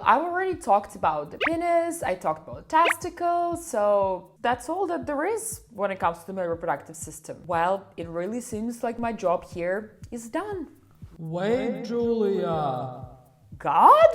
I've already talked about the penis, I talked about testicles, so that's all that there is when it comes to the male reproductive system. Well, it really seems like my job here is done. Wait, Julia. God?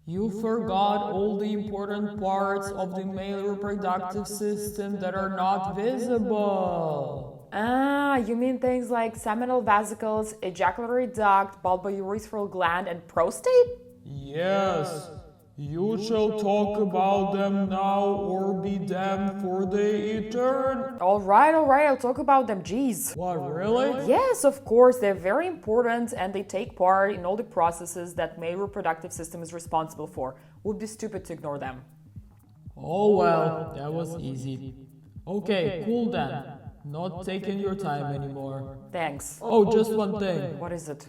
You forgot all the important parts of the male reproductive system that are not visible. Ah, you mean things like seminal vesicles, ejaculatory duct, bulbourethral gland, and prostate? Yes, you shall talk about them now or be damned for the eternal. Alright, I'll talk about them, jeez. What, really? Yes, of course, they're very important and they take part in all the processes that male reproductive system is responsible for. Would be stupid to ignore them. Oh well, that was easy. Okay, cool then. Not taking your time anymore. Thanks. Oh, just one thing. What is it?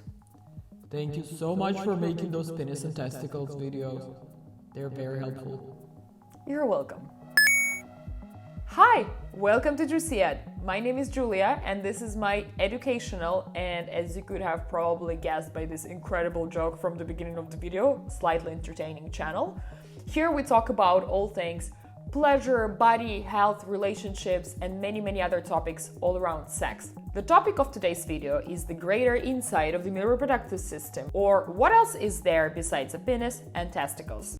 Thank you so much for making those penis and testicles videos. They're very helpful. You're welcome. Hi, welcome to Drusiad. My name is Julia and this is my educational and, as you could have probably guessed by this incredible joke from the beginning of the video, slightly entertaining channel. Here we talk about all things pleasure, body, health, relationships, and many other topics all around sex. The topic of today's video is the greater inside of the male reproductive system, or what else is there besides a penis and testicles.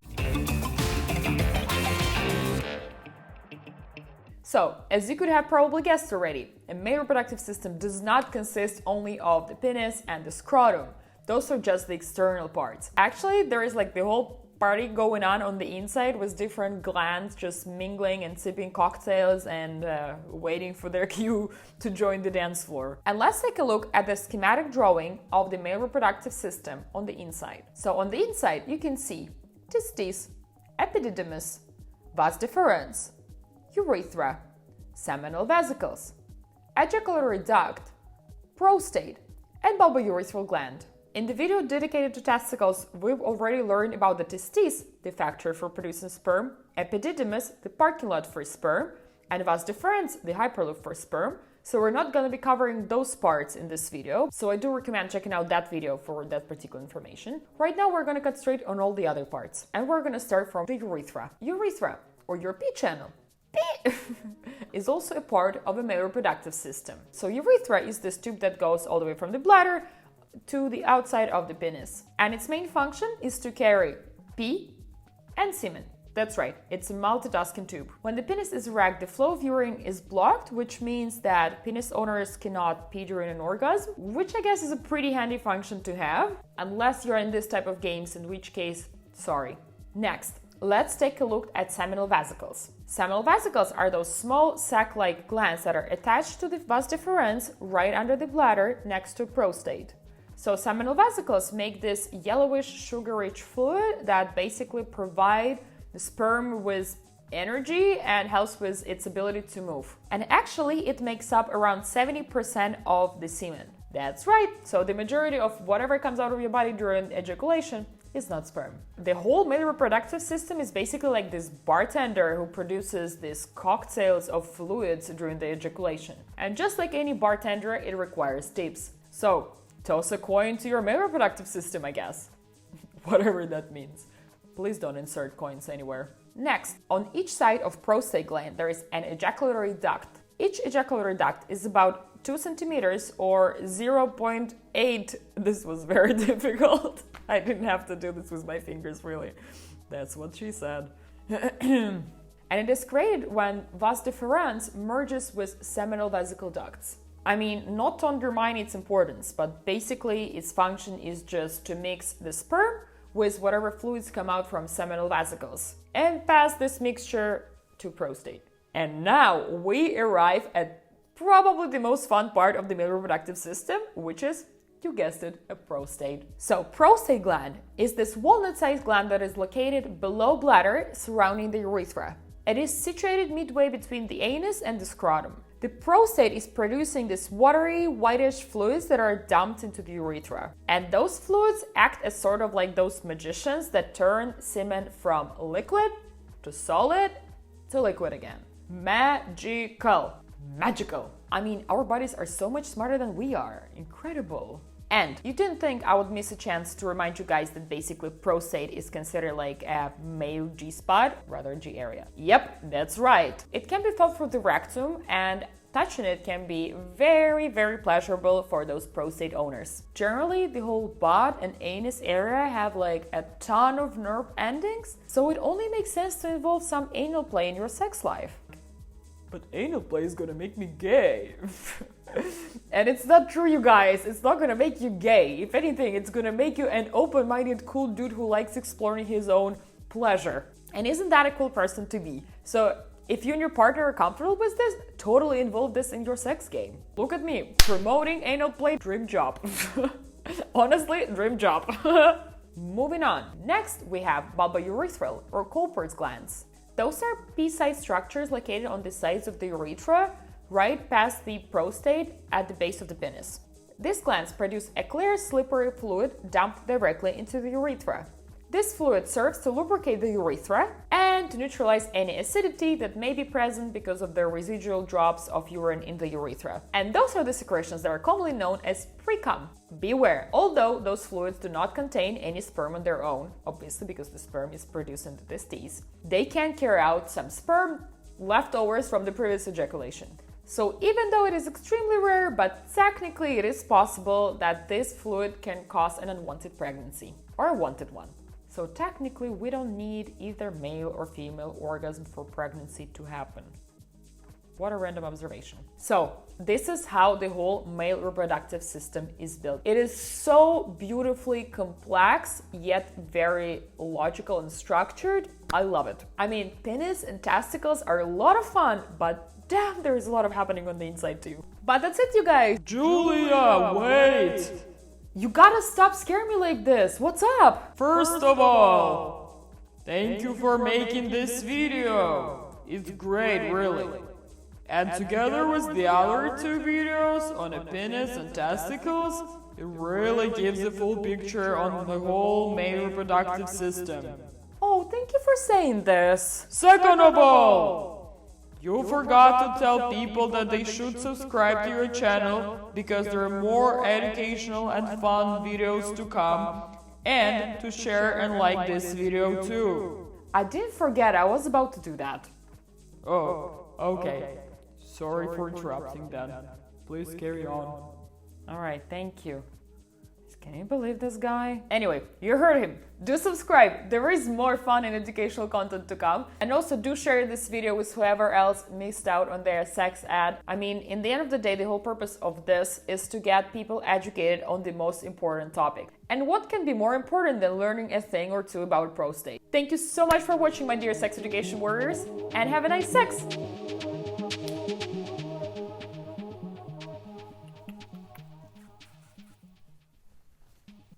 So, as you could have probably guessed already, a male reproductive system does not consist only of the penis and the scrotum. Those are just the external parts. Actually, there is like the whole party going on the inside with different glands just mingling and sipping cocktails and waiting for their cue to join the dance floor. And let's take a look at the schematic drawing of the male reproductive system on the inside. So on the inside you can see testes, epididymis, vas deferens, urethra, seminal vesicles, ejaculatory duct, prostate, and bulbourethral gland. In the video dedicated to testicles, we've already learned about the testes, the factory for producing sperm, epididymis, the parking lot for sperm, and vas deferens, the hyperloop for sperm. So we're not going to be covering those parts in this video, so I do recommend checking out that video for that particular information. Right now we're going to concentrate on all the other parts, and we're going to start from the urethra. Urethra, or your pee channel, is also a part of a male reproductive system. So urethra is this tube that goes all the way from the bladder to the outside of the penis, and its main function is to carry pee and semen. That's right, it's a multitasking tube. When the penis is erect, the flow of urine is blocked, which means that penis owners cannot pee during an orgasm, which I guess is a pretty handy function to have, unless you're in this type of games, in which case, sorry. Next, let's take a look at seminal vesicles. Seminal vesicles are those small sac-like glands that are attached to the vas deferens right under the bladder next to prostate. So seminal vesicles make this yellowish sugar-rich fluid that basically provide the sperm with energy and helps with its ability to move. And actually it makes up around 70% of the semen. That's right, so the majority of whatever comes out of your body during ejaculation is not sperm. The whole male reproductive system is basically like this bartender who produces these cocktails of fluids during the ejaculation. And just like any bartender, it requires tips. So toss a coin to your male reproductive system, I guess. Whatever that means. Please don't insert coins anywhere. Next, on each side of prostate gland, there is an ejaculatory duct. Each ejaculatory duct is about 2 centimeters or 0.8. This was very difficult. I didn't have to do this with my fingers, really. That's what she said. And it is created when vas deferens merges with seminal vesicle ducts. I mean, not to undermine its importance, but basically its function is just to mix the sperm with whatever fluids come out from seminal vesicles and pass this mixture to prostate. And now we arrive at probably the most fun part of the male reproductive system, which is, you guessed it, a prostate. So prostate gland is this walnut-sized gland that is located below bladder surrounding the urethra. It is situated midway between the anus and the scrotum. The prostate is producing these watery, whitish fluids that are dumped into the urethra. And those fluids act as sort of like those magicians that turn semen from liquid to solid to liquid again. Magical. Magical. I mean, our bodies are so much smarter than we are. Incredible. And you didn't think I would miss a chance to remind you guys that basically prostate is considered like a male G-spot, rather G area. Yep, that's right. It can be felt through the rectum, and touching it can be very, very pleasurable for those prostate owners. Generally, the whole butt and anus area have like a ton of nerve endings, so it only makes sense to involve some anal play in your sex life. But anal play is gonna make me gay. And it's not true, you guys. It's not gonna make you gay. If anything, it's gonna make you an open-minded, cool dude who likes exploring his own pleasure. And isn't that a cool person to be? So if you and your partner are comfortable with this, totally involve this in your sex game. Look at me, promoting anal play, dream job. Honestly, dream job. Moving on. Next, we have bulbourethral or Colport's glands. Those are pea-sized structures located on the sides of the urethra, right past the prostate at the base of the penis. These glands produce a clear, slippery fluid dumped directly into the urethra. This fluid serves to lubricate the urethra and to neutralize any acidity that may be present because of the residual drops of urine in the urethra. And those are the secretions that are commonly known as pre-cum. Beware, although those fluids do not contain any sperm on their own, obviously because the sperm is produced in the testes, they can carry out some sperm leftovers from the previous ejaculation. So even though it is extremely rare, but technically it is possible that this fluid can cause an unwanted pregnancy or a wanted one. So technically we don't need either male or female orgasm for pregnancy to happen. What a random observation. So this is how the whole male reproductive system is built. It is so beautifully complex, yet very logical and structured. I love it. I mean, penis and testicles are a lot of fun, but damn, there is a lot of happening on the inside too. But that's it, you guys. Julia, wait! You gotta stop scaring me like this. What's up? First of all, thank you for making this video. It's great, really. And together with the other two videos on the penis and testicles, it really gives a full picture on the whole male reproductive system. Oh, thank you for saying this. Second of all, you forgot to tell people that they should subscribe to your channel because there are more educational and fun videos to come, and to share and like this video too. I didn't forget, I was about to do that. Oh, okay. Sorry for interrupting then. Please carry on. Alright, thank you. Can you believe this guy? Anyway, you heard him. Do subscribe. There is more fun and educational content to come. And also do share this video with whoever else missed out on their sex ad. I mean, in the end of the day, the whole purpose of this is to get people educated on the most important topic. And what can be more important than learning a thing or two about prostate? Thank you so much for watching, my dear sex education warriors, and have a nice sex!